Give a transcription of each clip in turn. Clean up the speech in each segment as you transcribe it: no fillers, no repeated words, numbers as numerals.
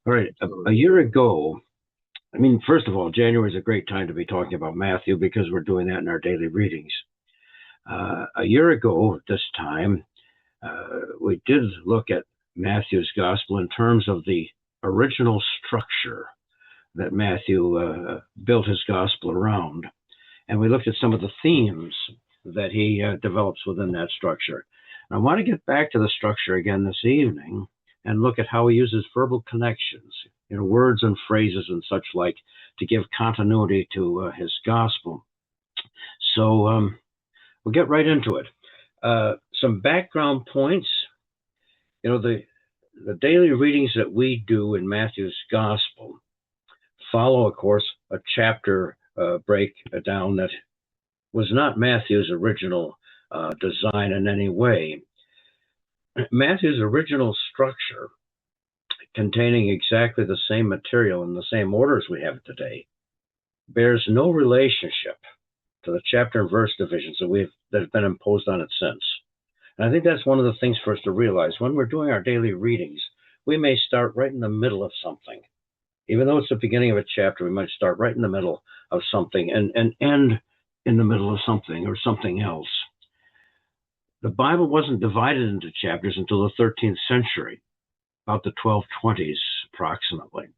All right. A year ago, I mean, first of all, January is a great time to be talking about Matthew because we're doing that in our daily readings. A year ago, at this time, we did look at Matthew's gospel in terms of the original structure that Matthew built his gospel around. And we looked at some of the themes that he develops within that structure. And I want to get back to the structure again this evening and look at how he uses verbal connections, words and phrases and such like, to give continuity to his gospel. So we'll get right into it. Some background points. The daily readings that we do in Matthew's gospel follow, of course, a chapter breakdown that was not Matthew's original design in any way. Matthew's original structure, containing exactly the same material in the same order as we have it today, bears no relationship to the chapter and verse divisions that have been imposed on it since. And I think that's one of the things for us to realize. When we're doing our daily readings, we may start right in the middle of something. Even though it's the beginning of a chapter, we might start right in the middle of something and end in the middle of something or something else. The Bible wasn't divided into chapters until the 13th century, about the 1220s approximately.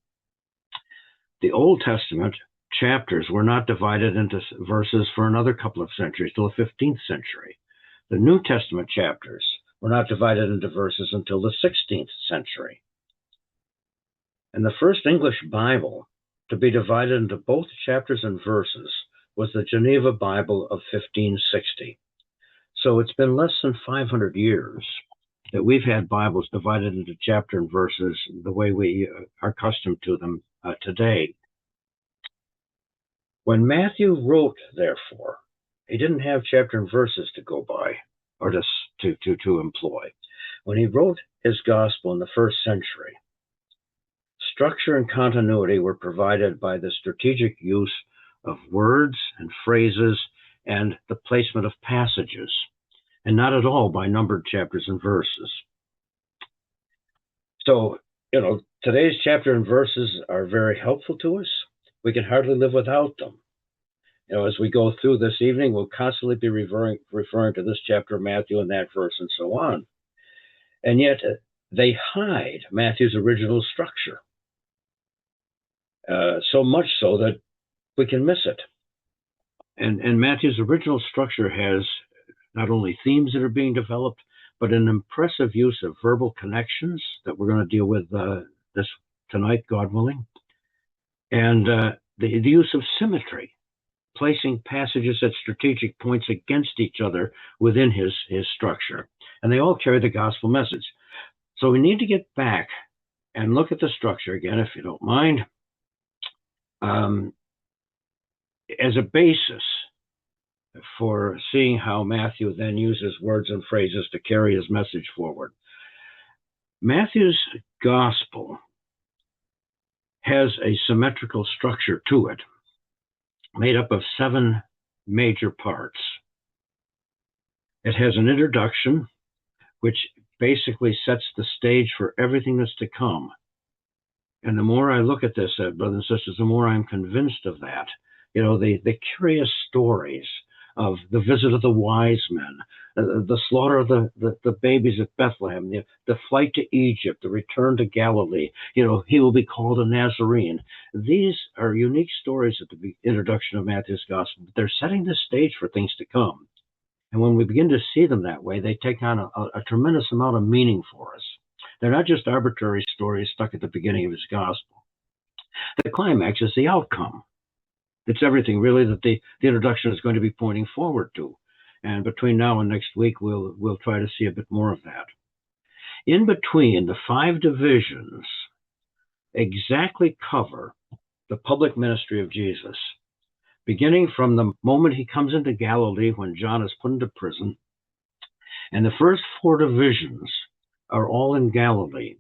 The Old Testament chapters were not divided into verses for another couple of centuries, till the 15th century. The New Testament chapters were not divided into verses until the 16th century. And the first English Bible to be divided into both chapters and verses was the Geneva Bible of 1560. So it's been less than 500 years that we've had Bibles divided into chapter and verses the way we are accustomed to them today. When Matthew wrote, therefore, he didn't have chapter and verses to go by or to employ. When he wrote his gospel in the first century, structure and continuity were provided by the strategic use of words and phrases and the placement of passages, and not at all by numbered chapters and verses. So, today's chapter and verses are very helpful to us. We can hardly live without them. As we go through this evening, we'll constantly be referring to this chapter of Matthew and that verse and so on. And yet, they hide Matthew's original structure. So much so that we can miss it. And Matthew's original structure has not only themes that are being developed, but an impressive use of verbal connections that we're going to deal with this tonight, God willing, and the use of symmetry, placing passages at strategic points against each other within his structure. And they all carry the gospel message. So we need to get back and look at the structure again, if you don't mind, as a basis for seeing how Matthew then uses words and phrases to carry his message forward. Matthew's gospel has a symmetrical structure to it, made up of 7 major parts. It has an introduction, which basically sets the stage for everything that's to come. And the more I look at this, brothers and sisters, the more I'm convinced of that. The curious stories of the visit of the wise men, the slaughter of the babies at Bethlehem, the flight to Egypt, the return to Galilee. He will be called a Nazarene. These are unique stories at the introduction of Matthew's gospel. They're setting the stage for things to come. And when we begin to see them that way, they take on a tremendous amount of meaning for us. They're not just arbitrary stories stuck at the beginning of his gospel. The climax is the outcome. It's everything really that the introduction is going to be pointing forward to. And between now and next week, we'll try to see a bit more of that. In between, the 5 divisions exactly cover the public ministry of Jesus, beginning from the moment he comes into Galilee when John is put into prison. And the first 4 divisions are all in Galilee.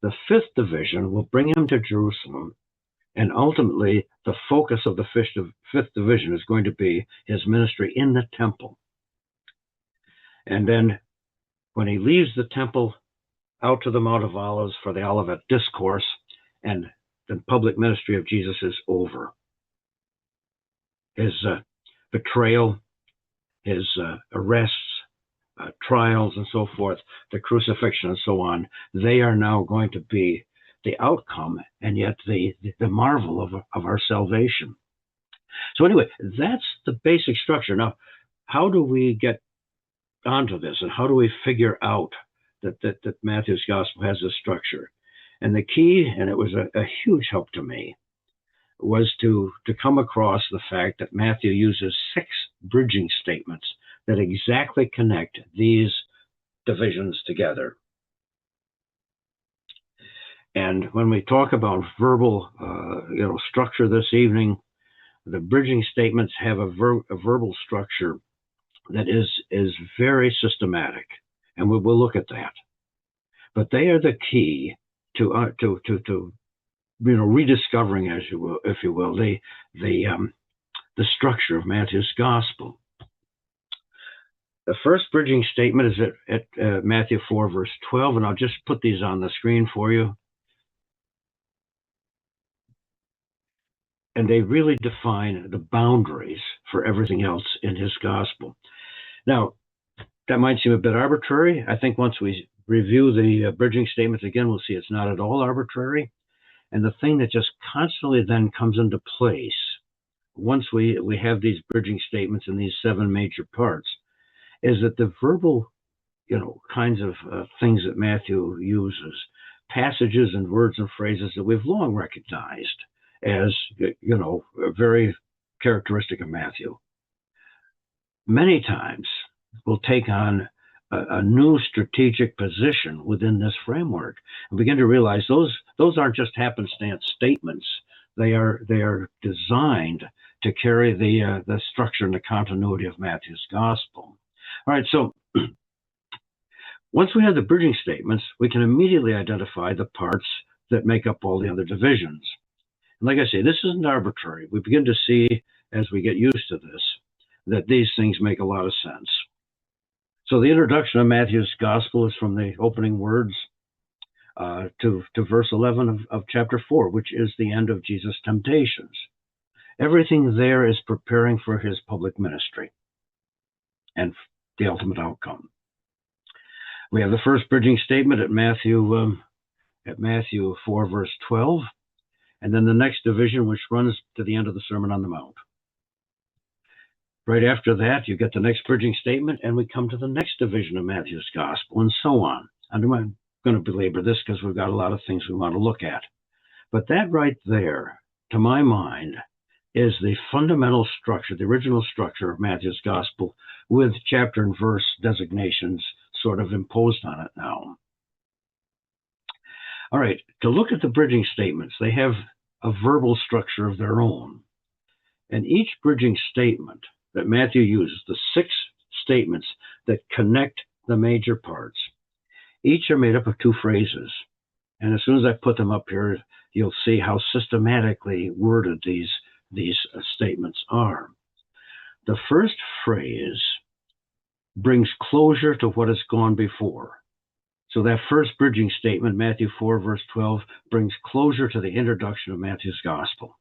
The 5th division will bring him to Jerusalem. And ultimately, the focus of the 5th division is going to be his ministry in the temple. And then when he leaves the temple, out to the Mount of Olives for the Olivet Discourse, and the public ministry of Jesus is over. His betrayal, his arrests, trials, and so forth, the crucifixion and so on, they are now going to be the outcome and yet the marvel of our salvation. So anyway, that's the basic structure. Now, how do we get onto this, and how do we figure out that Matthew's gospel has this structure? And the key, and it was a huge help to me, was to come across the fact that Matthew uses 6 bridging statements that exactly connect these divisions together. And when we talk about verbal structure this evening, the bridging statements have a verbal structure that is very systematic, and we'll look at that. But they are the key to rediscovering, if you will, the structure of Matthew's gospel. The first bridging statement is at Matthew 4, verse 12, and I'll just put these on the screen for you. And they really define the boundaries for everything else in his gospel. Now, that might seem a bit arbitrary. I think once we review the bridging statements again, we'll see it's not at all arbitrary. And the thing that just constantly then comes into place, once we have these bridging statements in these 7 major parts, is that the verbal, kinds of things that Matthew uses, passages and words and phrases that we've long recognized as, very characteristic of Matthew, many times will take on a new strategic position within this framework, and begin to realize those aren't just happenstance statements. They are designed to carry the structure and the continuity of Matthew's gospel. All right, so once we have the bridging statements, we can immediately identify the parts that make up all the other divisions. And like I say, this isn't arbitrary. We begin to see, as we get used to this, that these things make a lot of sense. So the introduction of Matthew's gospel is from the opening words to verse 11 of chapter 4, which is the end of Jesus' temptations. Everything there is preparing for his public ministry and the ultimate outcome. We have the first bridging statement at Matthew 4, verse 12, and then the next division, which runs to the end of the Sermon on the Mount. Right after that, you get the next bridging statement, and we come to the next division of Matthew's gospel, and so on. I'm going to belabor this because we've got a lot of things we want to look at. But that right there, to my mind, is the fundamental structure, the original structure of Matthew's gospel, with chapter and verse designations sort of imposed on it now. All right, to look at the bridging statements, they have a verbal structure of their own. And each bridging statement that Matthew uses, the 6 statements that connect the major parts, each are made up of 2 phrases. And as soon as I put them up here, you'll see how systematically worded these statements are. The first phrase brings closure to what has gone before. So that first bridging statement, Matthew 4, verse 12, brings closure to the introduction of Matthew's gospel.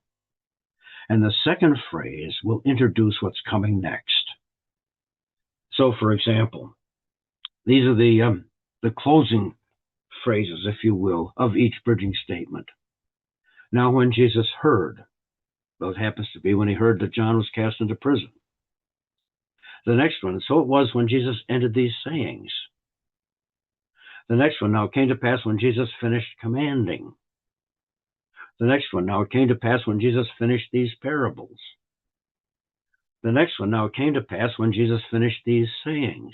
And the second phrase will introduce what's coming next. So, for example, these are the closing phrases, if you will, of each bridging statement. Now, when Jesus heard, well, it happens to be when he heard that John was cast into prison. The next one, so it was when Jesus ended these sayings. The next one, now it came to pass when Jesus finished commanding. The next one, now it came to pass when Jesus finished these parables. The next one, now it came to pass when Jesus finished these sayings.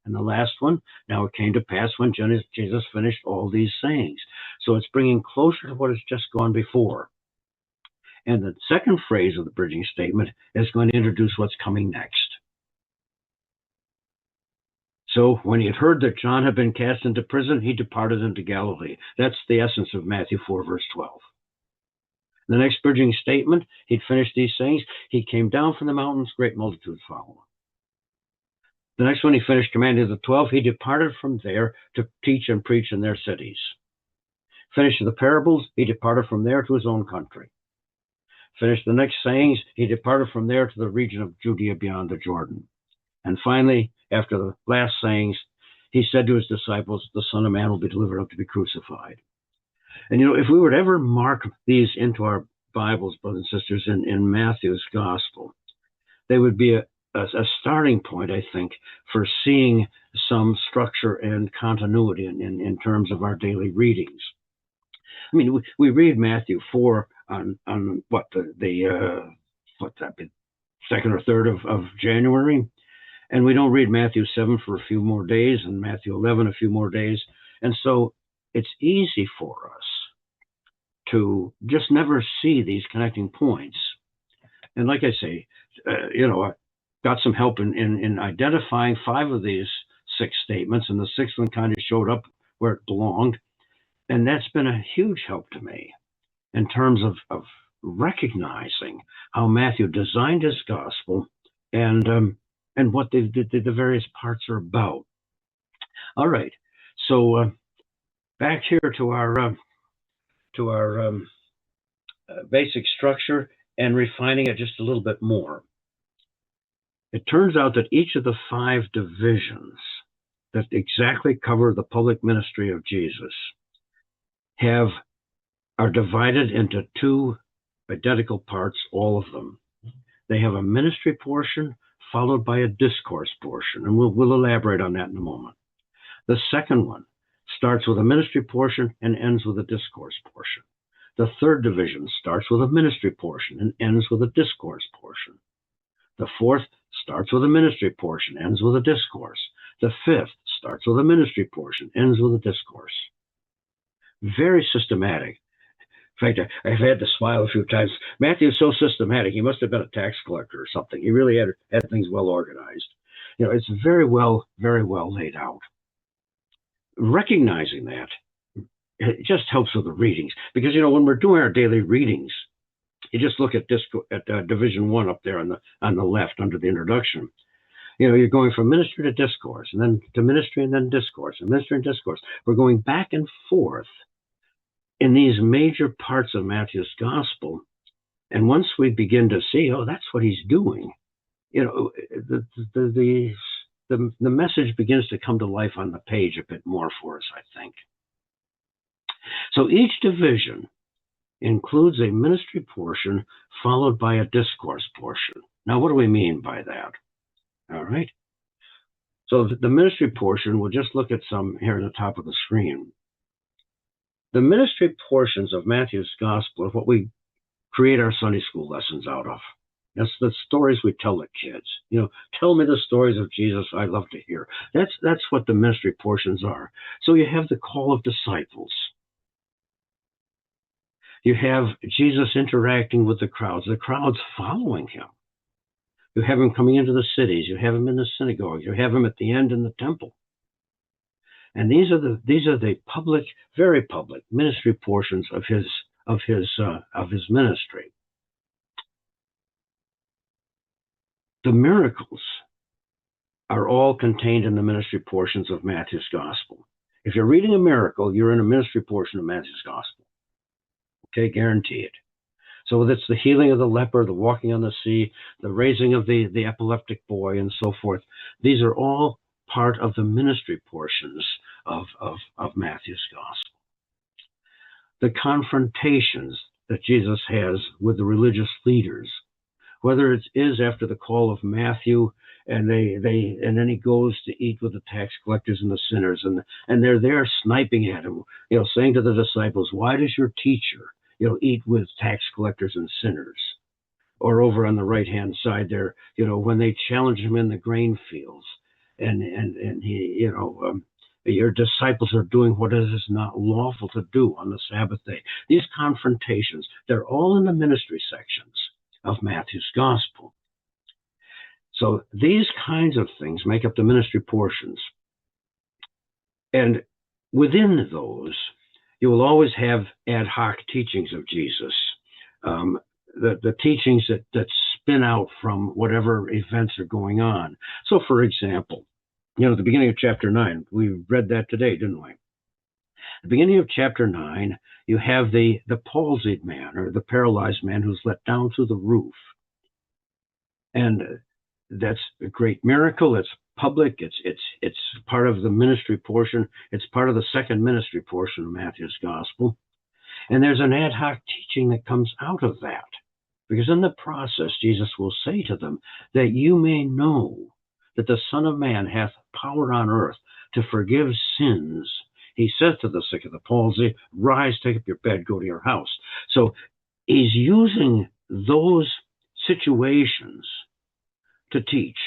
And the last one, now it came to pass when Jesus finished all these sayings. So it's bringing closer to what has just gone before. And the second phrase of the bridging statement is going to introduce what's coming next. So when he had heard that John had been cast into prison, he departed into Galilee. That's the essence of Matthew 4, verse 12. The next bridging statement, he'd finished these sayings. He came down from the mountains, great multitudes followed. The next one, he finished commanding the 12. He departed from there to teach and preach in their cities. Finished the parables, he departed from there to his own country. Finished the next sayings, he departed from there to the region of Judea beyond the Jordan. And finally, after the last sayings, he said to his disciples, the Son of Man will be delivered up to be crucified. And if we were to ever mark these into our Bibles, brothers and sisters, in Matthew's gospel, they would be a starting point, I think, for seeing some structure and continuity in terms of our daily readings. I mean, we read Matthew 4 on what what's that, second or third of January, and we don't read Matthew 7 for a few more days, and Matthew 11 a few more days, and so it's easy for us to just never see these connecting points. And like I say, I got some help in identifying 5 of these 6 statements, and the 6th one kind of showed up where it belonged. And that's been a huge help to me in terms of recognizing how Matthew designed his gospel and what the various parts are about. All right, so back here to our basic structure and refining it just a little bit more. It turns out that each of the 5 divisions that exactly cover the public ministry of Jesus are divided into 2 identical parts, all of them. They have a ministry portion followed by a discourse portion, and we'll elaborate on that in a moment. The second one starts with a ministry portion and ends with a discourse portion. The 3rd division starts with a ministry portion and ends with a discourse portion. The 4th starts with a ministry portion, ends with a discourse. The 5th starts with a ministry portion, ends with a discourse. Very systematic. In fact, I've had to smile a few times. Matthew is so systematic. He must have been a tax collector or something. He really had things well organized. It's very well laid out. Recognizing that, it just helps with the readings. Because, when we're doing our daily readings, you just look at Division 1 up there on the left under the introduction. You're going from ministry to discourse, and then to ministry and then discourse, and ministry and discourse. We're going back and forth in these major parts of Matthew's gospel. And once we begin to see, that's what he's doing, the message begins to come to life on the page a bit more for us, I think. So each division includes a ministry portion followed by a discourse portion. Now, what do we mean by that? All right. So the ministry portion, we'll just look at some here at the top of the screen. The ministry portions of Matthew's gospel are what we create our Sunday school lessons out of. That's the stories we tell the kids. Tell me the stories of Jesus. I love to hear. That's what the ministry portions are. So you have the call of disciples. You have Jesus interacting with the crowds following him. You have him coming into the cities. You have him in the synagogue. You have him at the end in the temple. And these are the public, very public ministry portions of his ministry. The miracles are all contained in the ministry portions of Matthew's gospel. If you're reading a miracle, you're in a ministry portion of Matthew's gospel. Okay, guarantee it. So it's the healing of the leper, the walking on the sea, the raising of the epileptic boy, and so forth. These are all part of the ministry portions of Matthew's gospel. The confrontations that Jesus has with the religious leaders, whether it is after the call of Matthew, and then he goes to eat with the tax collectors and the sinners, and they're there sniping at him, saying to the disciples, "Why does your teacher, eat with tax collectors and sinners?" Or over on the right-hand side there, when they challenge him in the grain fields, and he, your disciples are doing what it is not lawful to do on the Sabbath day. These confrontations, they're all in the ministry sections of Matthew's gospel. So these kinds of things make up the ministry portions. And within those, you will always have ad hoc teachings of Jesus, the teachings that spin out from whatever events are going on. So, for example, at the beginning of chapter 9, we read that today, didn't we? At the beginning of chapter 9, you have the palsied man or the paralyzed man who's let down through the roof. And that's a great miracle. It's public. It's part of the ministry portion. It's part of the second ministry portion of Matthew's gospel. And there's an ad hoc teaching that comes out of that. Because in the process, Jesus will say to them that you may know that the Son of Man hath power on earth to forgive sins. He says to the sick of the palsy, rise, take up your bed, go to your house. So he's using those situations to teach,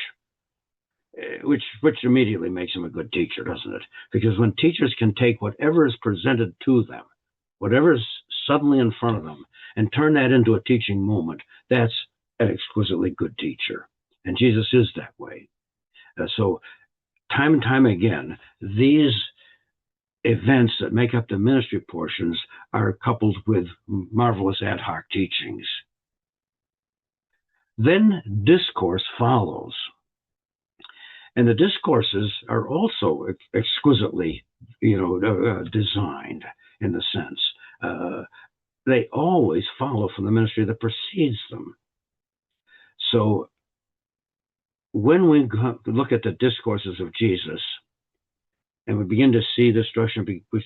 which immediately makes him a good teacher, doesn't it? Because when teachers can take whatever is presented to them, whatever is suddenly in front of them, and turn that into a teaching moment, that's an exquisitely good teacher. And Jesus is that way. So time and time again, these events that make up the ministry portions are coupled with marvelous ad hoc teachings. Then discourse follows. And the discourses are also exquisitely, designed in the sense. They always follow from the ministry that precedes them. So when we look at the discourses of Jesus and we begin to see the structure,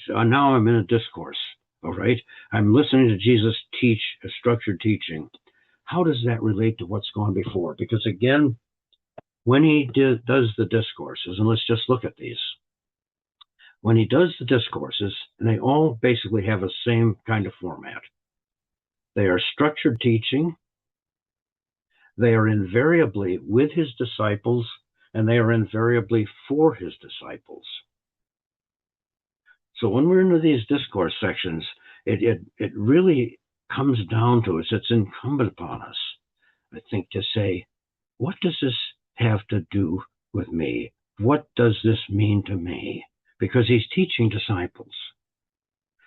now I'm in a discourse, all right? I'm listening to Jesus teach a structured teaching. How does that relate to what's gone before? Because again, when he does the discourses, and let's just look at these, when he does the discourses, and they all basically have the same kind of format. They are structured teaching. They are invariably with his disciples, and they are invariably for his disciples. So when we're into these discourse sections, it really comes down to us. It's incumbent upon us, I think, to say, what does this have to do with me? What does this mean to me? Because he's teaching disciples.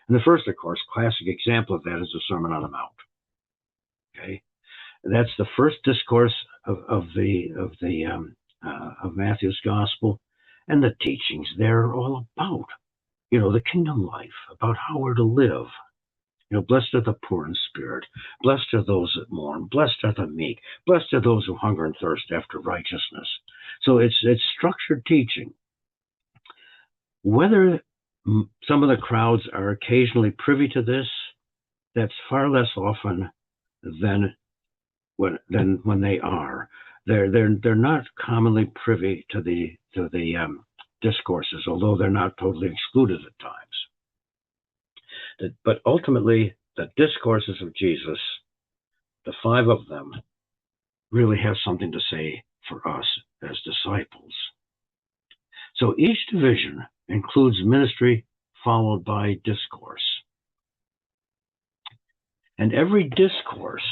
And the first, of course, classic example of that is the Sermon on the Mount. Okay, that's the first discourse of Matthew's gospel, and the teachings there are all about, the kingdom life, about how we're to live. Blessed are the poor in spirit, blessed are those that mourn, blessed are the meek, blessed are those who hunger and thirst after righteousness. So it's structured teaching. Whether some of the crowds are occasionally privy to this, that's far less often than when they are. They're not commonly privy to the discourses, although they're not totally excluded at times. But ultimately, the discourses of Jesus, the 5 of them, really have something to say for us as disciples. So each division includes ministry followed by discourse. And every discourse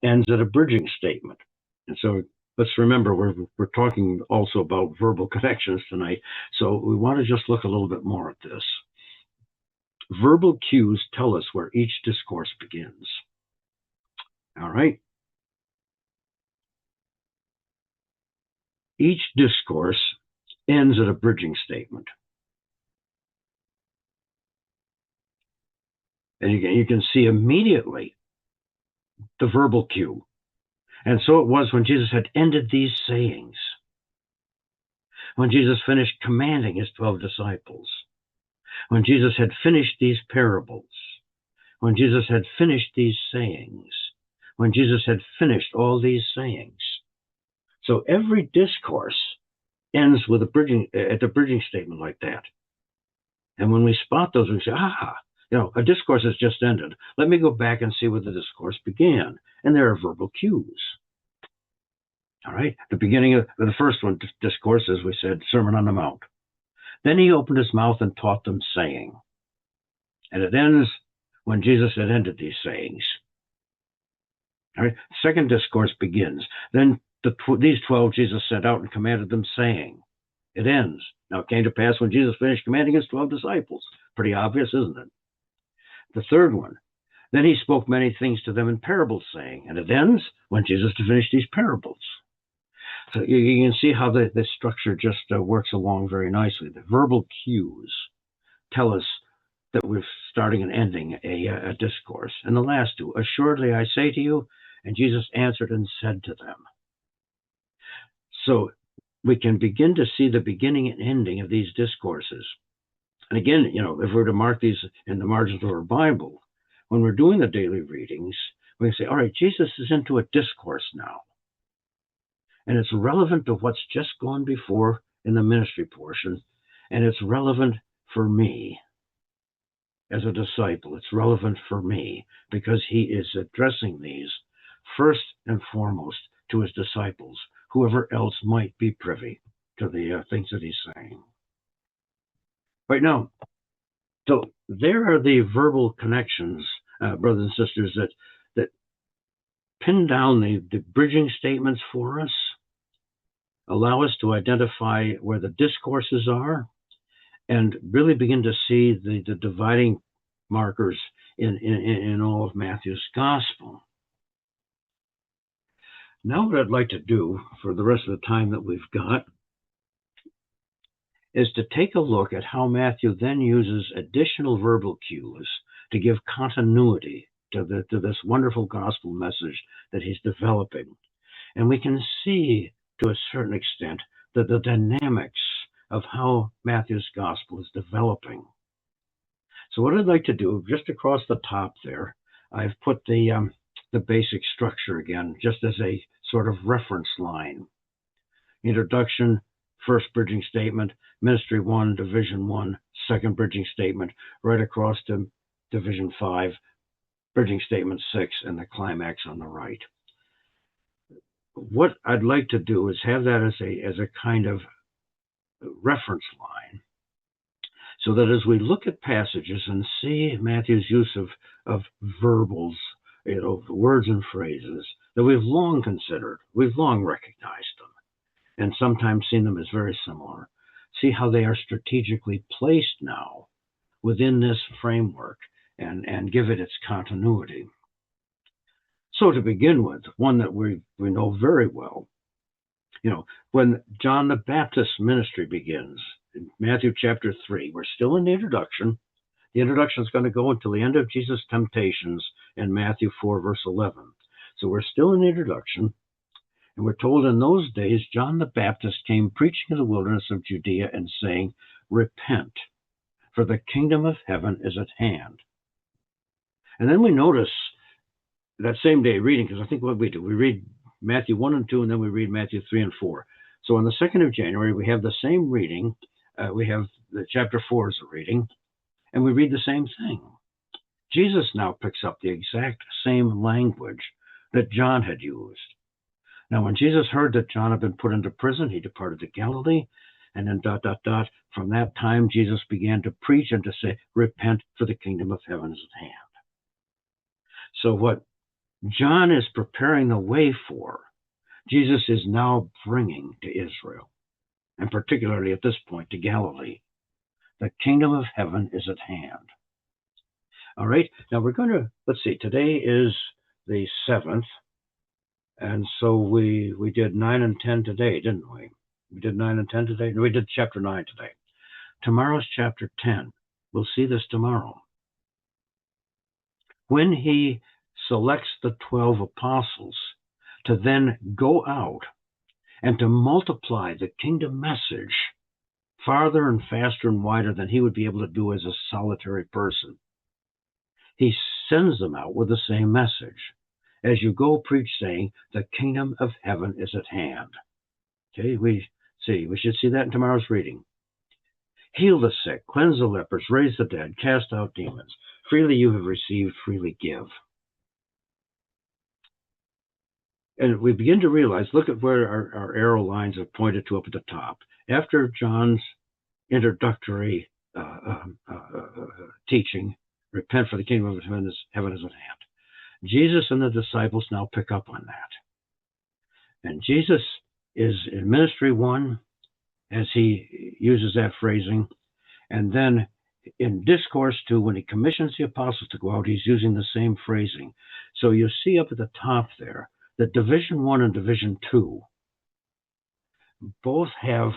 ends at a bridging statement. And so let's remember, we're talking also about verbal connections tonight. So we want to just look a little bit more at this. Verbal cues tell us where each discourse begins. All right. Each discourse ends at a bridging statement. And you can see immediately the verbal cue. And so it was when Jesus had ended these sayings, when Jesus finished commanding his 12 disciples, when Jesus had finished these parables, when Jesus had finished these sayings, when Jesus had finished all these sayings. So every discourse ends with at the bridging statement like that. And when we spot those, we say, a discourse has just ended. Let me go back and see where the discourse began. And there are verbal cues. All right. The beginning of the first one, discourse, as we said, Sermon on the Mount. Then he opened his mouth and taught them, saying. And it ends when Jesus had ended these sayings. All right. Second discourse begins. Then these 12 Jesus sent out and commanded them, saying. It ends. Now it came to pass when Jesus finished commanding his 12 disciples. Pretty obvious, isn't it? The third one. Then he spoke many things to them in parables, saying, and it ends when Jesus finished these parables. So you can see how the structure just works along very nicely. The verbal cues tell us that we're starting and ending a discourse. And the last two, assuredly I say to you, and Jesus answered and said to them. So we can begin to see the beginning and ending of these discourses. And again, if we're to mark these in the margins of our Bible, when we're doing the daily readings, we can say, all right, Jesus is into a discourse now. And it's relevant to what's just gone before in the ministry portion. And it's relevant for me as a disciple. It's relevant for me because he is addressing these first and foremost to his disciples, whoever else might be privy to the things that he's saying. Right now, so there are the verbal connections, brothers and sisters, that pin down the bridging statements for us, allow us to identify where the discourses are, and really begin to see the dividing markers in all of Matthew's gospel. Now what I'd like to do for the rest of the time that we've got is to take a look at how Matthew then uses additional verbal cues to give continuity to this wonderful gospel message that he's developing. And we can see to a certain extent that the dynamics of how Matthew's gospel is developing. So what I'd like to do, just across the top there, I've put the basic structure again, just as a sort of reference line. Introduction, first bridging statement, ministry 1, division 1, second bridging statement, right across to division 5, bridging statement 6, and the climax on the right. What I'd like to do is have that as a kind of reference line, so that as we look at passages and see Matthew's use of verbals, words and phrases that we've long considered, we've long recognized them, and sometimes seen them as very similar, see how they are strategically placed now within this framework and give it its continuity. So to begin with, one that we know very well, when John the Baptist's ministry begins in Matthew chapter 3, we're still in the introduction. The introduction is going to go until the end of Jesus' temptations in Matthew 4, verse 11. So we're still in the introduction, and we're told in those days, John the Baptist came preaching in the wilderness of Judea and saying, repent, for the kingdom of heaven is at hand. And then we notice that same day reading, because I think what we do, we read Matthew 1 and 2, and then we read Matthew 3 and 4. So on the 2nd of January, we have the same reading. We have the chapter 4 as a reading, and we read the same thing. Jesus now picks up the exact same language that John had used. Now, when Jesus heard that John had been put into prison, he departed to Galilee, and then ... From that time, Jesus began to preach and to say, repent, for the kingdom of heaven is at hand. So what John is preparing the way for, Jesus is now bringing to Israel, and particularly at this point to Galilee. The kingdom of heaven is at hand. All right, now we're going to, let's see, today is the 7th, and so we did 9 and 10 today, didn't we? We did 9 and 10 today? No, we did chapter 9 today. Tomorrow's chapter 10. We'll see this tomorrow. When he selects the 12 apostles to then go out and to multiply the kingdom message farther and faster and wider than he would be able to do as a solitary person, he sends them out with the same message. As you go, preach, saying, the kingdom of heaven is at hand. Okay, we should see that in tomorrow's reading. Heal the sick, cleanse the lepers, raise the dead, cast out demons. Freely you have received, freely give. And we begin to realize, look at where our arrow lines are pointed to up at the top. After John's introductory teaching, repent, for the kingdom of heaven is at hand, Jesus and the disciples now pick up on that. And Jesus is in ministry 1, as he uses that phrasing, and then in Discourse 2, when he commissions the apostles to go out, he's using the same phrasing. So you see up at the top there that Division 1 and Division 2 both have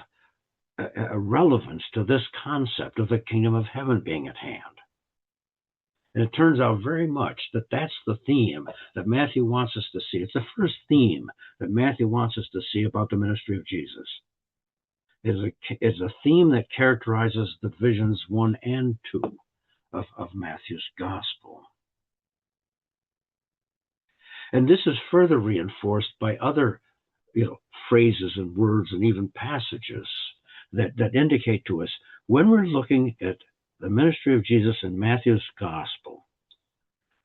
a relevance to this concept of the kingdom of heaven being at hand. And it turns out very much that that's the theme that Matthew wants us to see. It's the first theme that Matthew wants us to see about the ministry of Jesus. Is a theme that characterizes the divisions 1 and 2 of Matthew's gospel. And this is further reinforced by other phrases and words and even passages that indicate to us when we're looking at the ministry of Jesus in Matthew's gospel,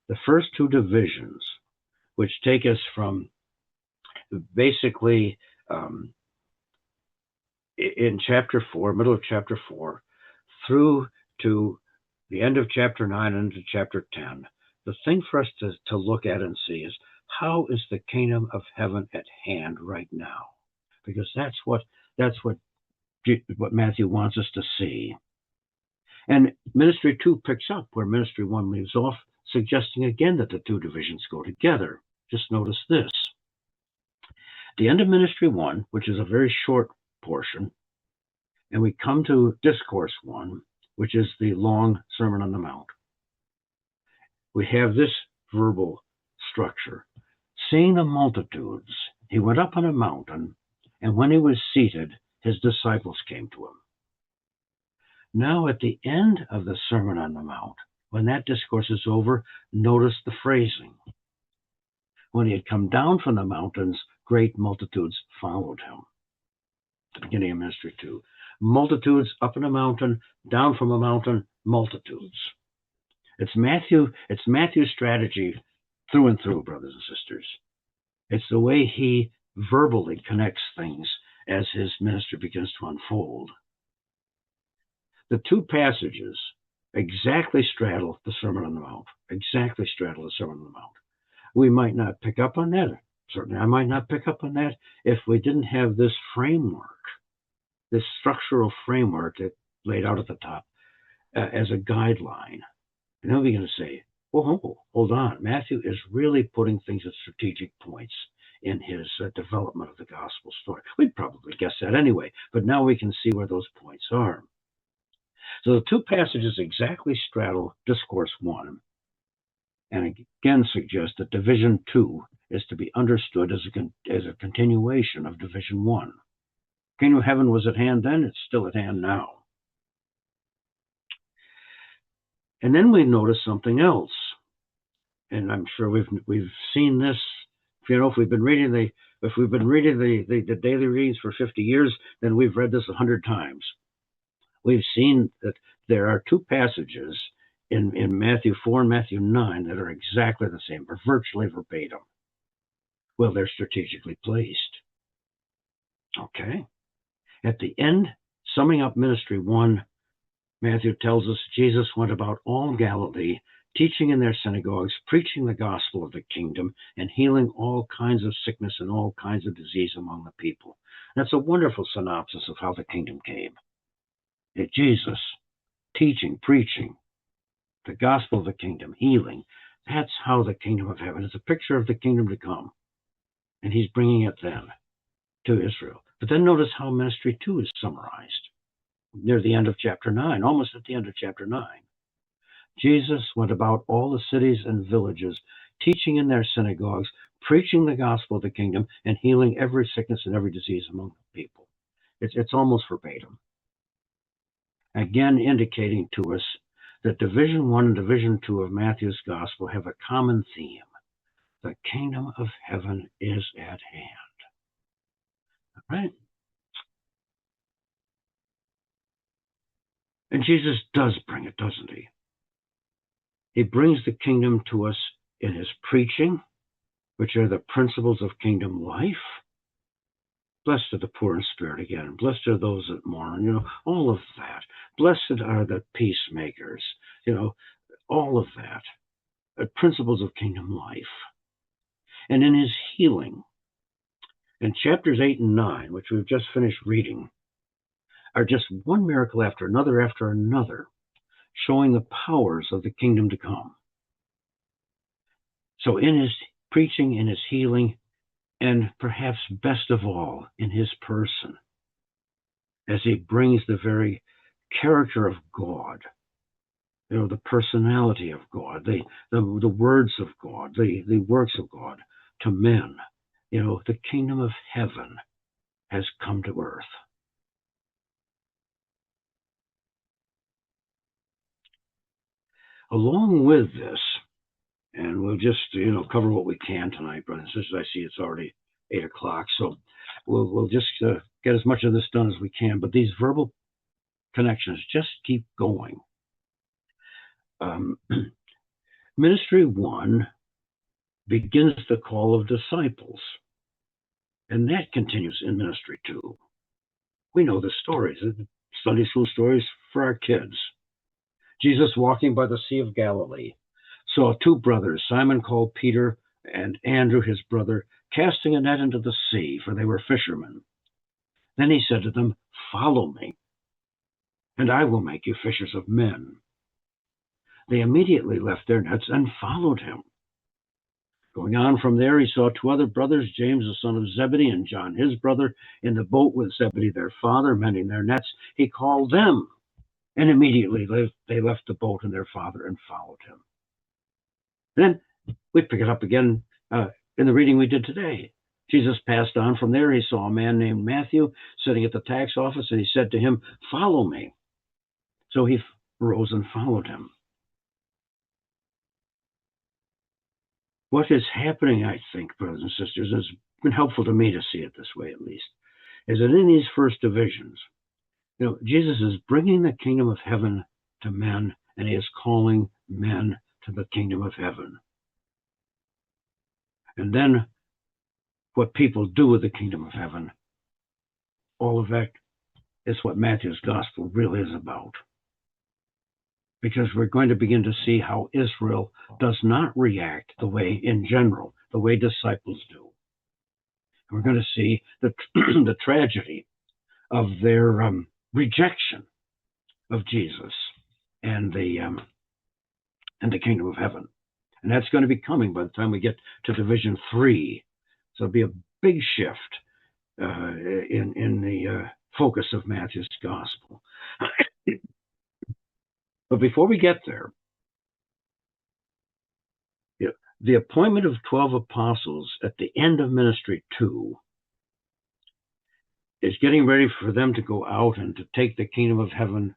the first two divisions, which take us from basically in chapter 4, middle of chapter 4, through to the end of chapter 9 and into chapter 10, the thing for us to look at and see is, how is the kingdom of heaven at hand right now? Because that's what Matthew wants us to see. And Ministry 2 picks up where Ministry 1 leaves off, suggesting again that the two divisions go together. Just notice this. At the end of Ministry 1, which is a very short portion, and we come to Discourse 1, which is the long Sermon on the Mount, we have this verbal structure. Seeing the multitudes, he went up on a mountain, and when he was seated, his disciples came to him. Now at the end of the Sermon on the Mount, when that discourse is over, notice the phrasing. When he had come down from the mountains, great multitudes followed him. At the beginning of Ministry 2. Multitudes up in a mountain, down from a mountain, multitudes. It's Matthew's strategy through and through, brothers and sisters. It's the way he verbally connects things as his ministry begins to unfold. The two passages exactly straddle the Sermon on the Mount. Exactly straddle the Sermon on the Mount. We might not pick up on that. Certainly I might not pick up on that if we didn't have this framework, this structural framework that laid out at the top as a guideline. And then we're going to say, well, hold on. Matthew is really putting things at strategic points in his development of the gospel story. We'd probably guess that anyway, but now we can see where those points are. So the two passages exactly straddle Discourse 1, and again suggest that Division 2 is to be understood as a continuation of Division 1. Kingdom of Heaven was at hand then, it's still at hand now. And then we notice something else, and I'm sure we've seen this. If we've been reading the daily readings for 50 years, then we've read this 100 times. We've seen that there are two passages in Matthew 4 and Matthew 9 that are exactly the same, or virtually verbatim. Well, they're strategically placed. Okay. At the end, summing up Ministry 1, Matthew tells us Jesus went about all Galilee, teaching in their synagogues, preaching the gospel of the kingdom, and healing all kinds of sickness and all kinds of disease among the people. That's a wonderful synopsis of how the kingdom came. Jesus, teaching, preaching, the gospel of the kingdom, healing. That's how the kingdom of heaven is a picture of the kingdom to come. And he's bringing it then to Israel. But then notice how Ministry 2 is summarized near the end of chapter 9, almost at the end of chapter 9. Jesus went about all the cities and villages, teaching in their synagogues, preaching the gospel of the kingdom, and healing every sickness and every disease among the people. It's almost verbatim. Again, indicating to us that Division 1 and Division 2 of Matthew's gospel have a common theme. The kingdom of heaven is at hand. All right? And Jesus does bring it, doesn't he? He brings the kingdom to us in his preaching, which are the principles of kingdom life. Blessed are the poor in spirit again. Blessed are those that mourn, all of that. Blessed are the peacemakers, all of that. Principles of kingdom life. And in his healing, in chapters 8 and 9, which we've just finished reading, are just one miracle after another, showing the powers of the kingdom to come. So in his preaching, in his healing, and perhaps best of all, in his person, as he brings the very character of God, the personality of God, the words of God, the works of God to men, the kingdom of heaven has come to earth. Along with this, and we'll just, cover what we can tonight, brothers and sisters. I see it's already 8 o'clock, so we'll just get as much of this done as we can. But these verbal connections just keep going. Ministry 1 begins the call of disciples, and that continues in Ministry 2. We know the stories, the Sunday school stories for our kids. Jesus, walking by the Sea of Galilee, saw two brothers, Simon called Peter and Andrew his brother, casting a net into the sea, for they were fishermen. Then he said to them, "Follow me, and I will make you fishers of men." They immediately left their nets and followed him. Going on from there, he saw two other brothers, James the son of Zebedee and John his brother, in the boat with Zebedee their father, mending their nets. He called them, and immediately they left the boat and their father and followed him. Then we pick it up again in the reading we did today. Jesus passed on from there. He saw a man named Matthew sitting at the tax office, and he said to him, "Follow me." So he rose and followed him. What is happening, I think, brothers and sisters, has been helpful to me to see it this way at least, is that in these first divisions, Jesus is bringing the kingdom of heaven to men, and he is calling men to the kingdom of heaven. And then what people do with the kingdom of heaven, all of that is what Matthew's gospel really is about. Because we're going to begin to see how Israel does not react the way, in general, the way disciples do. And we're going to see the tragedy of their rejection of Jesus and the kingdom of heaven. And that's going to be coming by the time we get to Division 3. So it'll be a big shift in the focus of Matthew's gospel. But before we get there, the appointment of 12 apostles at the end of Ministry 2 is getting ready for them to go out and to take the kingdom of heaven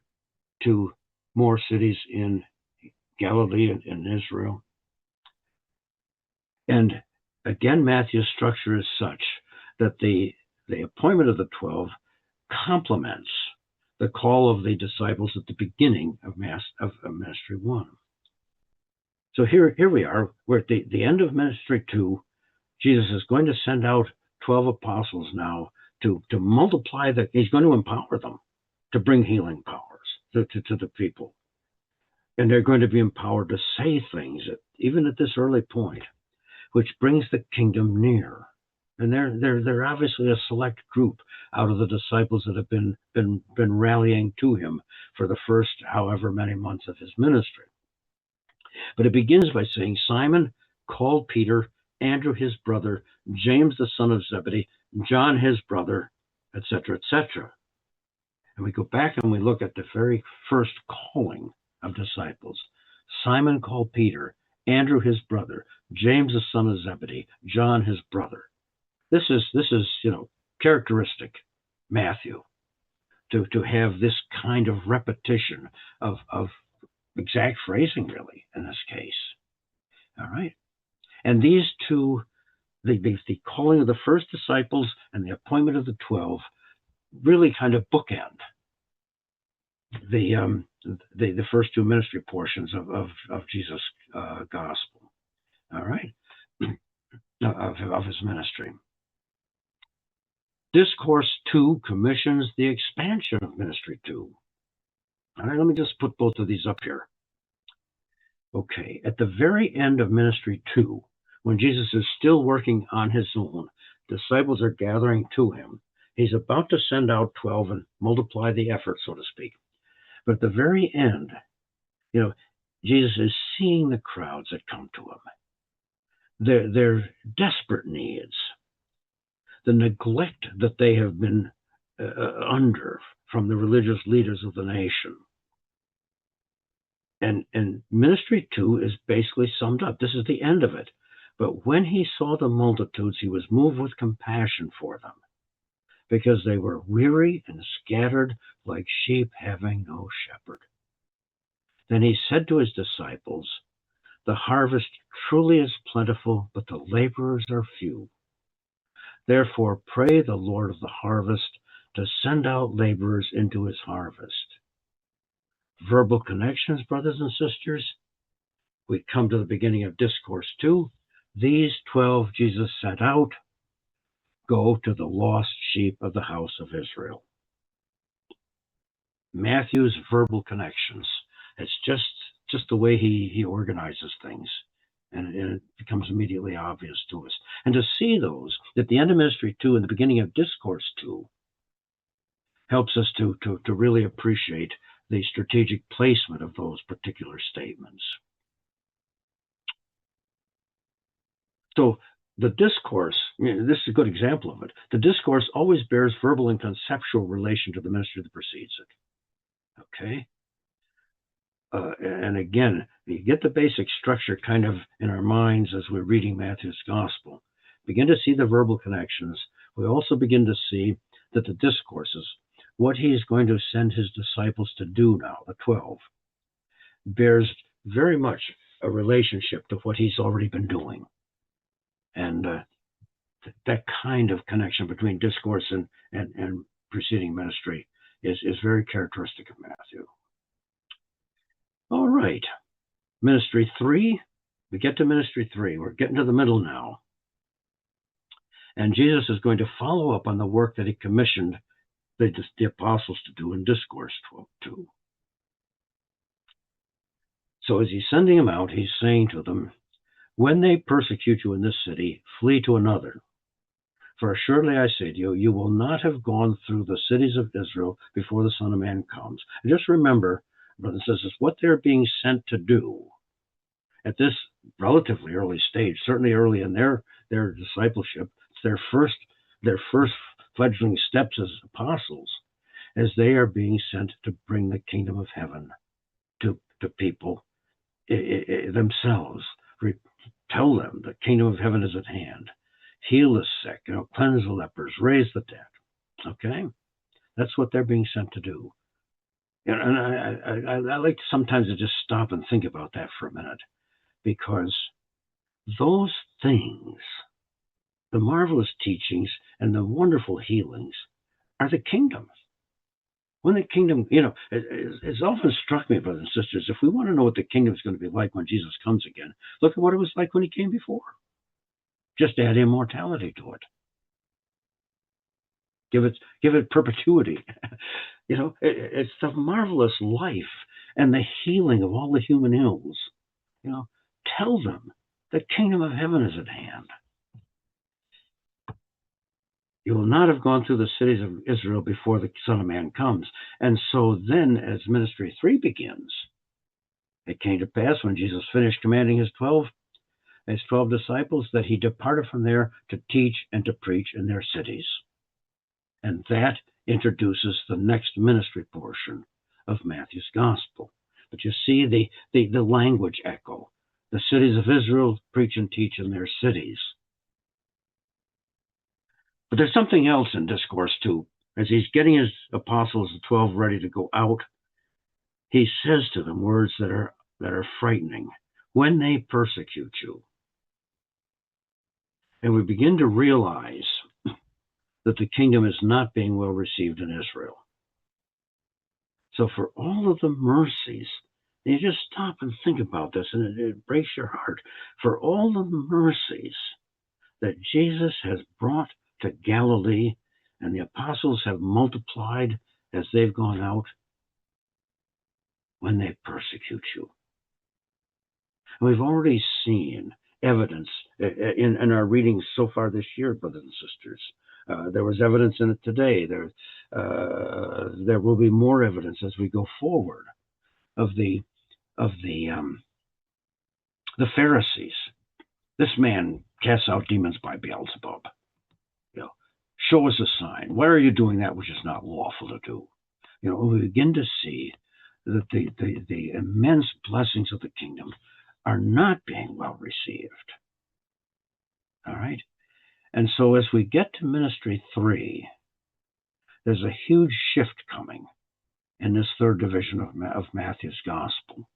to more cities in Galilee and in Israel. And again, Matthew's structure is such that the appointment of the 12 complements the call of the disciples at the beginning of Ministry 1. So here we are. We're at the end of Ministry 2. Jesus is going to send out 12 apostles now to multiply he's going to empower them to bring healing powers to the people. And they're going to be empowered to say things, even at this early point, which brings the kingdom near. And they're obviously a select group out of the disciples that have been rallying to him for the first however many months of his ministry. But it begins by saying, Simon called Peter, Andrew his brother, James the son of Zebedee, John his brother, etc., etc. And we go back and we look at the very first calling of disciples. Simon called Peter, Andrew his brother, James the son of Zebedee, John his brother. This is characteristic Matthew to have this kind of repetition of exact phrasing, really, in this case. All right. And these two, the calling of the first disciples and the appointment of the 12, really kind of bookend the first two ministry portions of Jesus' gospel. All right. Of his ministry. Discourse 2 commissions the expansion of Ministry 2. All right, let me just put both of these up here. Okay, at the very end of Ministry 2, when Jesus is still working on his own, disciples are gathering to him. He's about to send out 12 and multiply the effort, so to speak. But at the very end, You know, Jesus is seeing the crowds that come to him, their desperate needs, the neglect that they have been under from the religious leaders of the nation. And ministry 2 is basically summed up. This is the end of it. But when he saw the multitudes, he was moved with compassion for them, because they were weary and scattered like sheep having no shepherd. Then he said to his disciples, "The harvest truly is plentiful, but the laborers are few. Therefore pray the Lord of the harvest to send out laborers into his harvest." Verbal connections, brothers and sisters. We come to the beginning of Discourse 2. These 12 Jesus sent out. Go to the lost sheep of the house of Israel. Matthew's verbal connections. It's just the way he organizes things. And it becomes immediately obvious to us. And to see those at the end of Ministry 2 and the beginning of Discourse 2 helps us to really appreciate the strategic placement of those particular statements. So the discourse, this is a good example of it. The discourse always bears verbal and conceptual relation to the ministry that precedes it. Okay? And again, you get the basic structure kind of in our minds as we're reading Matthew's Gospel. Begin to see the verbal connections. We also begin to see that the discourses, what he is going to send his disciples to do now, the 12, bears very much a relationship to what he's already been doing. And that kind of connection between discourse and preceding ministry is very characteristic of Matthew. All right, Ministry 3. We get to Ministry 3. We're getting to the middle now. And Jesus is going to follow up on the work that he commissioned the apostles to do in Discourse 2. So as he's sending them out, he's saying to them, "When they persecute you in this city, flee to another. For assuredly I say to you, you will not have gone through the cities of Israel before the Son of Man comes." And just remember, brothers and sisters, what they're being sent to do at this relatively early stage, certainly early in their discipleship. It's their first fledgling steps as apostles, as they are being sent to bring the kingdom of heaven to people themselves. Tell them the kingdom of heaven is at hand. Heal the sick, cleanse the lepers, raise the dead. Okay, that's what they're being sent to do. And I like sometimes to just stop and think about that for a minute, because those things, the marvelous teachings and the wonderful healings, are the kingdom. When the kingdom, it's often struck me, brothers and sisters, if we want to know what the kingdom is going to be like when Jesus comes again, look at what it was like when he came before. Just add immortality to it. Give it perpetuity. It's the marvelous life and the healing of all the human ills. Tell them the kingdom of heaven is at hand. You will not have gone through the cities of Israel before the Son of Man comes. And so then, as Ministry 3 begins, it came to pass when Jesus finished commanding his 12 disciples that he departed from there to teach and to preach in their cities. And that introduces the next ministry portion of Matthew's Gospel. But you see the language echo. The cities of Israel preach and teach in their cities. But there's something else in Discourse 2. As he's getting his apostles, the 12, ready to go out, he says to them words that are frightening. When they persecute you. And we begin to realize that the kingdom is not being well received in Israel. So for all of the mercies, you just stop and think about this, and it breaks your heart. For all the mercies that Jesus has brought to Galilee, and the apostles have multiplied as they've gone out, when they persecute you. And we've already seen evidence in our readings so far this year, brothers and sisters. There was evidence in it today. There will be more evidence as we go forward of the the Pharisees. This man casts out demons by Beelzebub. Show us a sign. Why are you doing that which is not lawful to do? We begin to see that the immense blessings of the kingdom are not being well received. All right? And so as we get to ministry 3, there's a huge shift coming in this third division of Matthew's gospel.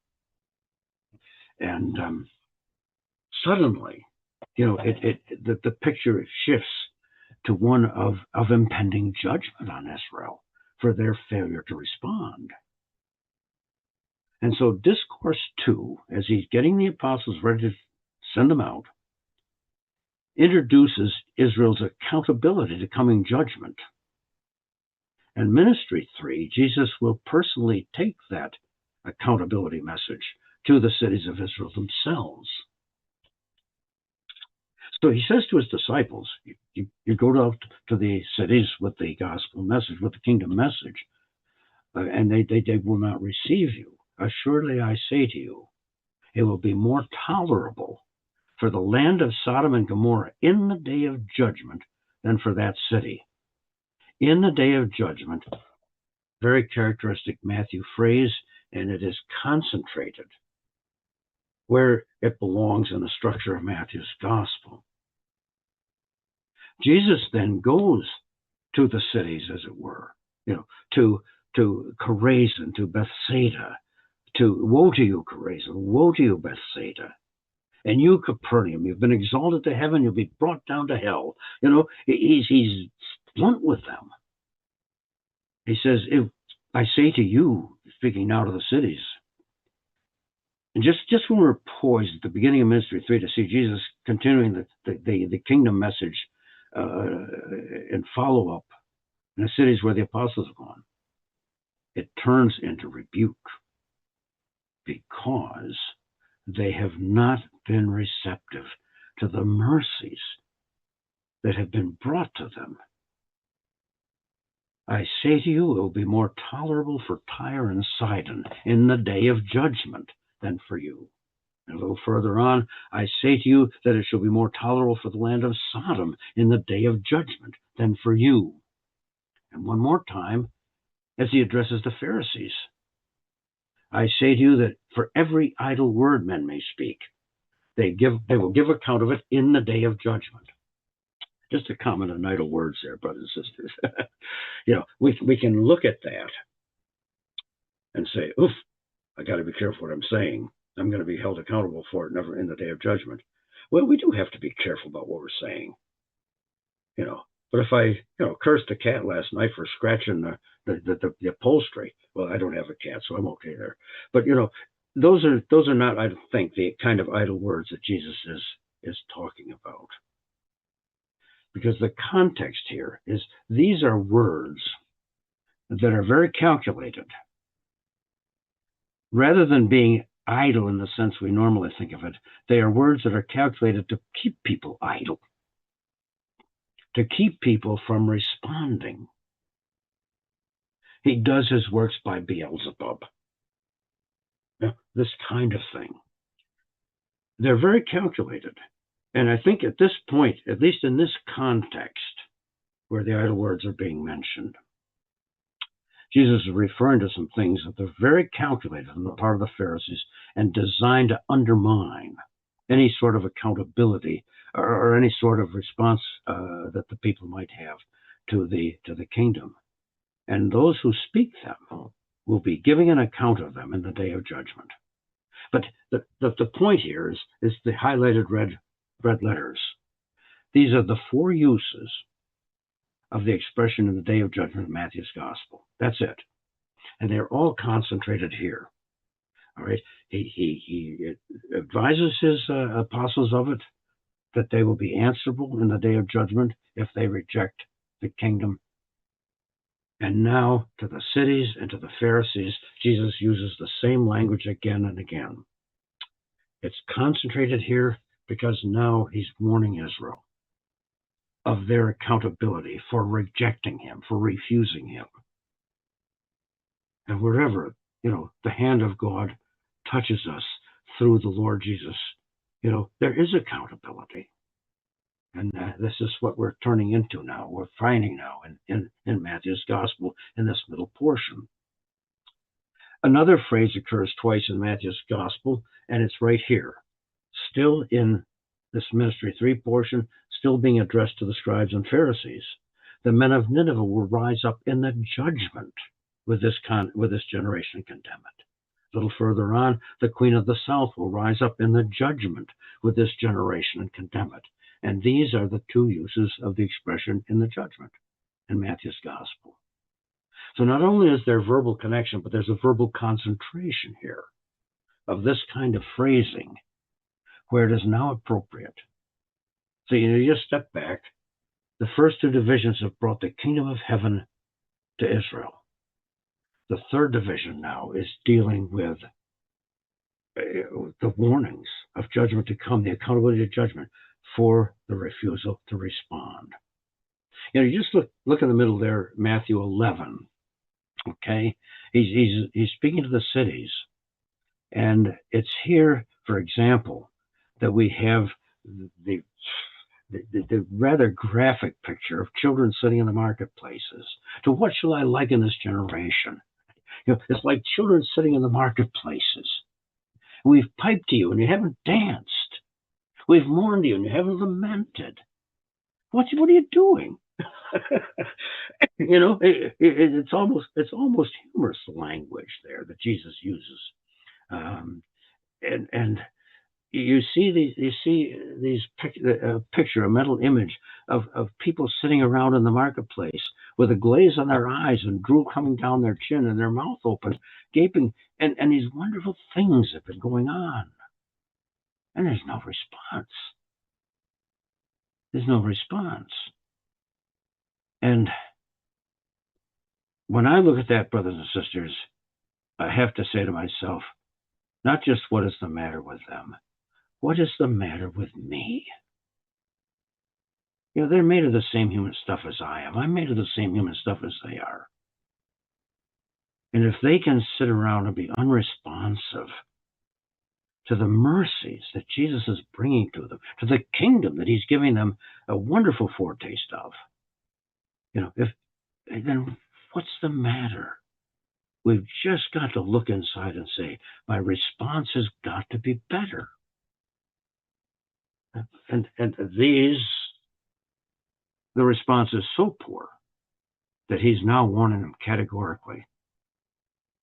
And suddenly, the picture shifts to one of impending judgment on Israel for their failure to respond. And so Discourse 2, as he's getting the apostles ready to send them out, introduces Israel's accountability to coming judgment. And Ministry 3, Jesus will personally take that accountability message to the cities of Israel themselves. So he says to his disciples, you go out to the cities with the gospel message, with the kingdom message, and they will not receive you. Assuredly, I say to you, it will be more tolerable for the land of Sodom and Gomorrah in the day of judgment than for that city. In the day of judgment, very characteristic Matthew phrase, and it is concentrated where it belongs in the structure of Matthew's gospel. Jesus then goes to the cities, as it were, to Chorazin, to Bethsaida, to woe to you, Chorazin, woe to you, Bethsaida. And you, Capernaum, you've been exalted to heaven, you'll be brought down to hell. He's blunt with them. He says, if I say to you, speaking now to the cities, and just when we're poised at the beginning of Ministry 3 to see Jesus continuing the kingdom message and follow-up in the cities where the apostles have gone, it turns into rebuke because they have not been receptive to the mercies that have been brought to them. I say to you, it will be more tolerable for Tyre and Sidon in the day of judgment than for you. And a little further on, I say to you that it shall be more tolerable for the land of Sodom in the day of judgment than for you. And one more time, as he addresses the Pharisees, I say to you that for every idle word men may speak, they will give account of it in the day of judgment. Just a comment on idle words there, brothers and sisters. We can look at that and say, oof, I got to be careful what I'm saying. I'm going to be held accountable for it, never in the day of judgment. Well, we do have to be careful about what we're saying. But if I, cursed a cat last night for scratching the upholstery, well, I don't have a cat, so I'm okay there. But those are not, I think, the kind of idle words that Jesus is talking about. Because the context here is these are words that are very calculated. Rather than being idle in the sense we normally think of it, they are words that are calculated to keep people idle, to keep people from responding. He does his works by Beelzebub. This kind of thing. They're very calculated. And I think at this point, at least in this context, where the idle words are being mentioned, Jesus is referring to some things that are very calculated on the part of the Pharisees and designed to undermine any sort of accountability or any sort of response that the people might have to the kingdom. And those who speak them will be giving an account of them in the day of judgment. But the point here is the highlighted red letters. These are the 4 uses of the expression in the day of judgment in Matthew's gospel. That's it. And they're all concentrated here. All right. He advises his apostles of it, that they will be answerable in the day of judgment if they reject the kingdom. And now to the cities and to the Pharisees, Jesus uses the same language again and again. It's concentrated here because now he's warning Israel of their accountability for rejecting him, for refusing him. And wherever, the hand of God touches us through the Lord Jesus, there is accountability. And this is what we're turning into now. We're finding now in Matthew's gospel in this middle portion. Another phrase occurs twice in Matthew's gospel, and it's right here, still in this ministry 3 portion, still being addressed to the scribes and Pharisees. The men of Nineveh will rise up in the judgment with this generation and condemn it. A little further on, the queen of the south will rise up in the judgment with this generation and condemn it. And these are the 2 uses of the expression in the judgment in Matthew's gospel. So not only is there verbal connection, but there's a verbal concentration here of this kind of phrasing where it is now appropriate. So you just step back. The first 2 divisions have brought the kingdom of heaven to Israel. The third division now is dealing with the warnings of judgment to come, the accountability of judgment for the refusal to respond. You just look in the middle there, Matthew 11. Okay, he's speaking to the cities, and it's here, for example, that we have the rather graphic picture of children sitting in the marketplaces. To what shall I liken this generation? It's like children sitting in the marketplaces. We've piped to you and you haven't danced. We've mourned you and you haven't lamented. What are you doing? It's almost humorous language there that Jesus uses, and you see these picture, a mental image of people sitting around in the marketplace with a glaze on their eyes and drool coming down their chin and their mouth open, gaping, and these wonderful things have been going on, and there's no response. There's no response. And when I look at that, brothers and sisters, I have to say to myself, not just what is the matter with them, what is the matter with me? They're made of the same human stuff as I am. I'm made of the same human stuff as they are. And if they can sit around and be unresponsive to the mercies that Jesus is bringing to them, to the kingdom that he's giving them a wonderful foretaste of, then what's the matter? We've just got to look inside and say, my response has got to be better. And the response is so poor that he's now warning them categorically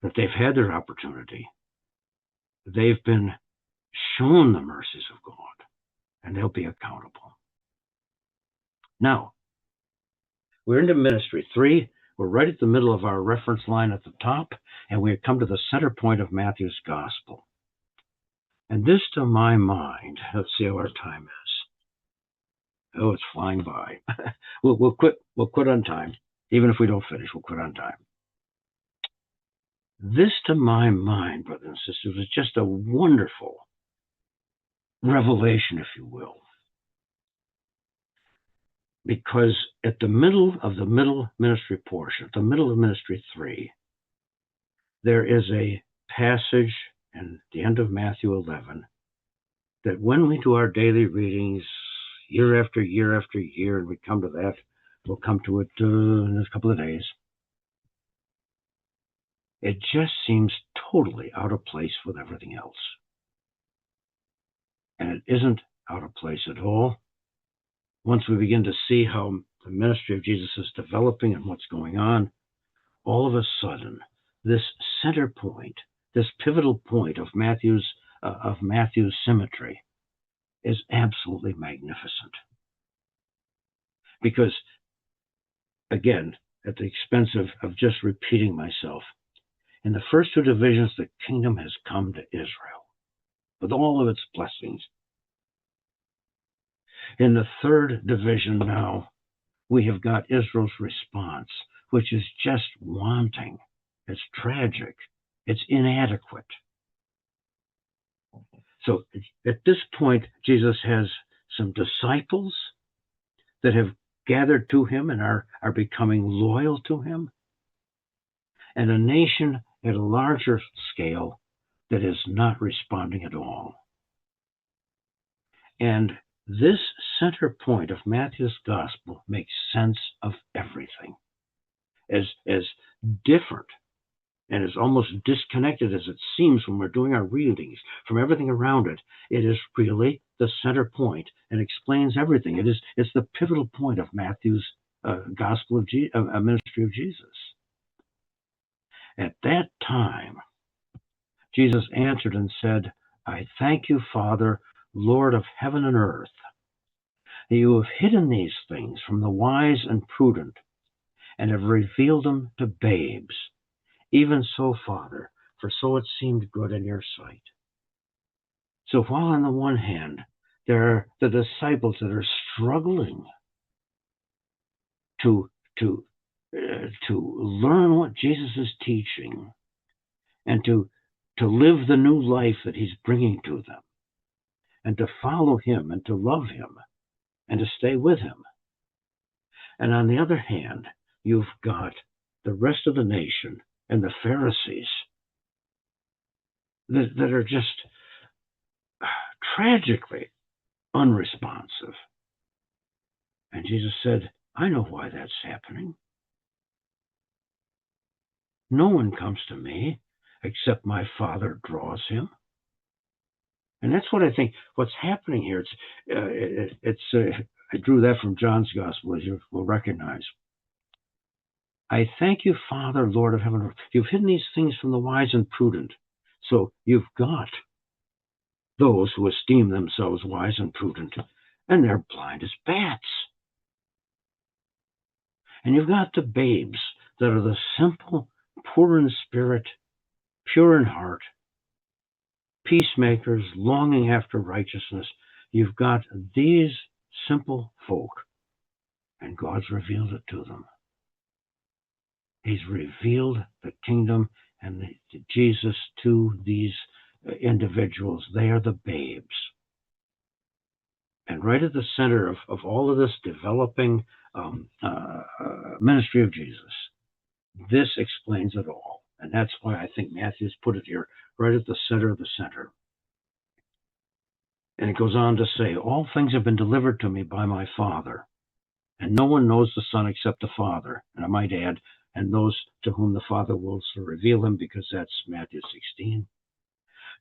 that they've had their opportunity. They've been shown the mercies of God, and they'll be accountable. Now, we're into ministry 3. We're right at the middle of our reference line at the top, and we've come to the center point of Matthew's gospel. And this, to my mind, let's see how our time is. Oh, it's flying by. We'll quit on time. Even if we don't finish, we'll quit on time. This, to my mind, brothers and sisters, was just a wonderful revelation, if you will. Because at the middle of the middle ministry portion, at the middle of ministry 3, there is a passage in the end of Matthew 11 that when we do our daily readings year after year after year, and we come to that, we'll come to it in a couple of days, it just seems totally out of place with everything else. And it isn't out of place at all. Once we begin to see how the ministry of Jesus is developing and what's going on, all of a sudden, this center point, this pivotal point of Matthew's symmetry is absolutely magnificent. Because, again, at the expense of just repeating myself, in the first 2 divisions, the kingdom has come to Israel with all of its blessings. In the third division now, we have got Israel's response, which is just wanting. It's tragic. It's inadequate. So at this point, Jesus has some disciples that have gathered to him and are becoming loyal to him, and a nation at a larger scale that is not responding at all. And this center point of Matthew's gospel makes sense of everything. As different and as almost disconnected as it seems when we're doing our readings from everything around it, it is really the center point and explains everything. It's the pivotal point of Matthew's gospel of ministry of Jesus. At that time, Jesus answered and said, I thank you, Father, Lord of heaven and earth, that you have hidden these things from the wise and prudent and have revealed them to babes. Even so, Father, for so it seemed good in your sight. So while on the one hand, there are the disciples that are struggling to learn what Jesus is teaching and to live the new life that he's bringing to them and to follow him and to love him and to stay with him. And on the other hand, you've got the rest of the nation and the Pharisees that are just tragically unresponsive. And Jesus said, I know why that's happening. No one comes to me except my Father draws him. And that's what I think what's happening here. I drew that from John's Gospel, as you will recognize. I thank you, Father, Lord of heaven and earth. You've hidden these things from the wise and prudent. So you've got those who esteem themselves wise and prudent, and they're blind as bats. And you've got the babes that are the simple, poor in spirit, pure in heart, peacemakers, longing after righteousness. You've got these simple folk, and God's revealed it to them. He's revealed the kingdom and Jesus to these individuals. They are the babes. And right at the center of all of this developing ministry of Jesus, this explains it all. And that's why I think Matthew's put it here, right at the center of the center. And it goes on to say, all things have been delivered to me by my Father, and no one knows the Son except the Father. And I might add, and those to whom the Father wills to reveal him, because that's Matthew 16.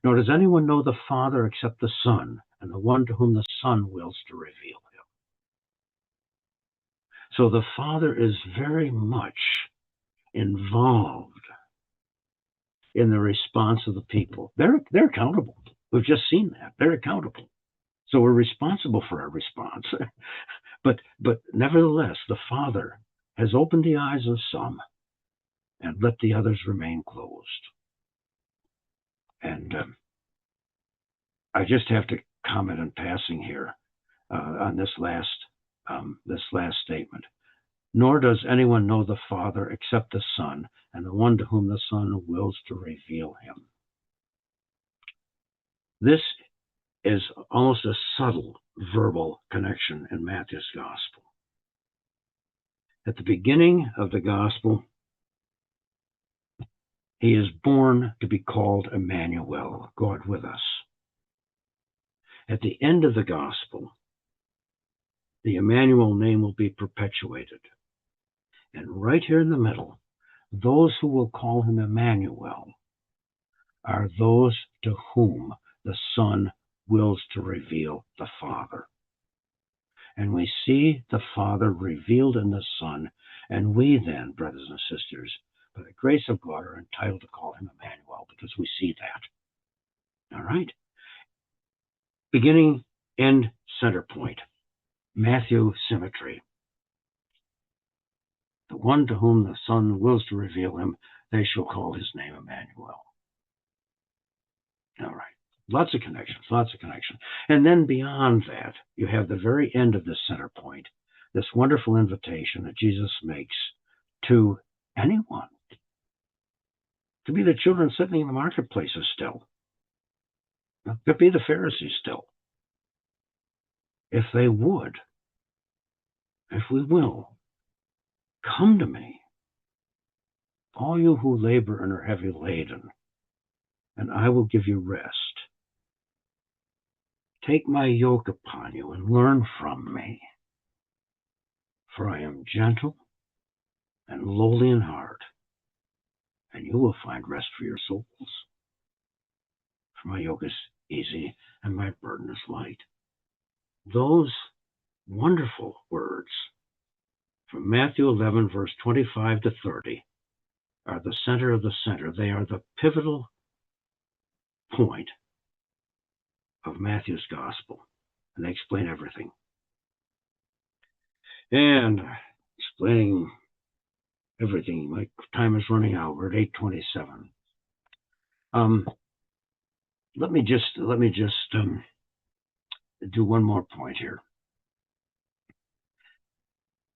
Nor does anyone know the Father except the Son, and the one to whom the Son wills to reveal him. So the Father is very much involved in the response of the people. They're accountable. We've just seen that. They're accountable. So we're responsible for our response. But nevertheless, the Father has opened the eyes of some and let the others remain closed. And I just have to comment in passing here on this last statement. Nor does anyone know the Father except the Son, and the one to whom the Son wills to reveal him. This is almost a subtle verbal connection in Matthew's Gospel. At the beginning of the Gospel, he is born to be called Emmanuel, God with us. At the end of the Gospel, the Emmanuel name will be perpetuated. And right here in the middle, those who will call him Emmanuel are those to whom the Son wills to reveal the Father. And we see the Father revealed in the Son, and we then, brothers and sisters, by the grace of God, are entitled to call him Emmanuel, because we see that. All right? Beginning, end, center point. Matthew symmetry. The one to whom the Son wills to reveal him, they shall call his name Emmanuel. All right. Lots of connections. And then beyond that, you have the very end of this center point, this wonderful invitation that Jesus makes to anyone. It could be the children sitting in the marketplaces still. It could be the Pharisees still. If they would, if we will, come to me, all you who labor and are heavy laden, and I will give you rest. Take my yoke upon you and learn from me, for I am gentle and lowly in heart, and you will find rest for your souls. For my yoke is easy and my burden is light. Those wonderful words from Matthew 11, verse 25 to 30 are the center of the center. They are the pivotal point of Matthew's gospel, and they explain everything. And explaining everything, my time is running out. We're at 8:27. Let me just do one more point here,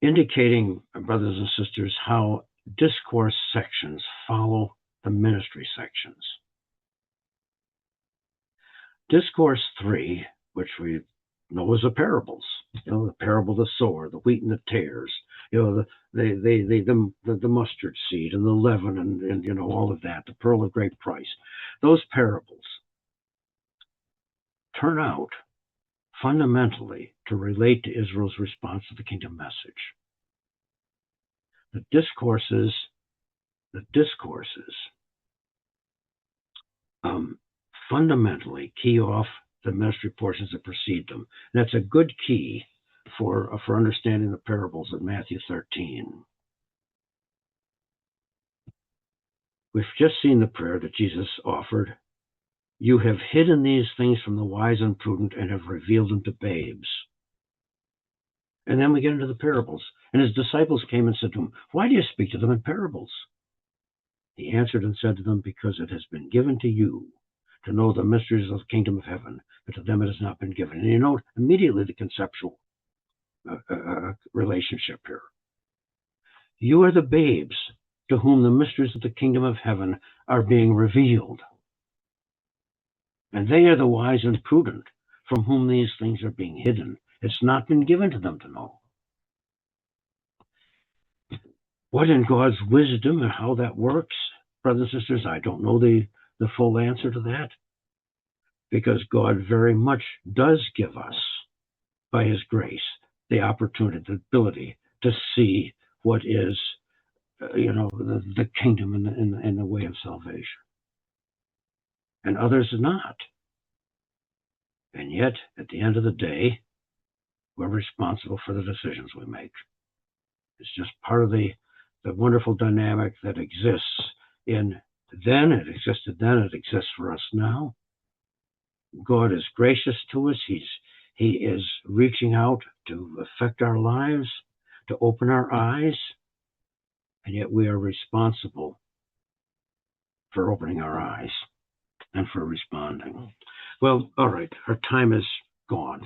indicating, brothers and sisters, how discourse sections follow the ministry sections. Discourse 3, which we know as the parables, the parable of the sower, the wheat and the tares, the mustard seed and the leaven, and all of that, the pearl of great price. Those parables turn out fundamentally to relate to Israel's response to the kingdom message. The discourses fundamentally key off the ministry portions that precede them. And that's a good key for understanding the parables of Matthew 13. We've just seen the prayer that Jesus offered. You have hidden these things from the wise and prudent and have revealed them to babes. And then we get into the parables. And his disciples came and said to him, why do you speak to them in parables? He answered and said to them, because it has been given to you to know the mysteries of the kingdom of heaven, but to them it has not been given. And you note immediately the conceptual relationship here. You are the babes to whom the mysteries of the kingdom of heaven are being revealed. And they are the wise and prudent from whom these things are being hidden. It's not been given to them to know. What in God's wisdom and how that works, brothers and sisters, I don't know the full answer to that. Because God very much does give us, by his grace, the opportunity, the ability to see what is, the kingdom in the way of salvation. And others not. And yet, at the end of the day, we're responsible for the decisions we make. It's just part of the wonderful dynamic that exists it existed then, it exists for us now. God is gracious to us. He is reaching out to affect our lives, to open our eyes, and yet we are responsible for opening our eyes and for responding. Well, all right, our time is gone.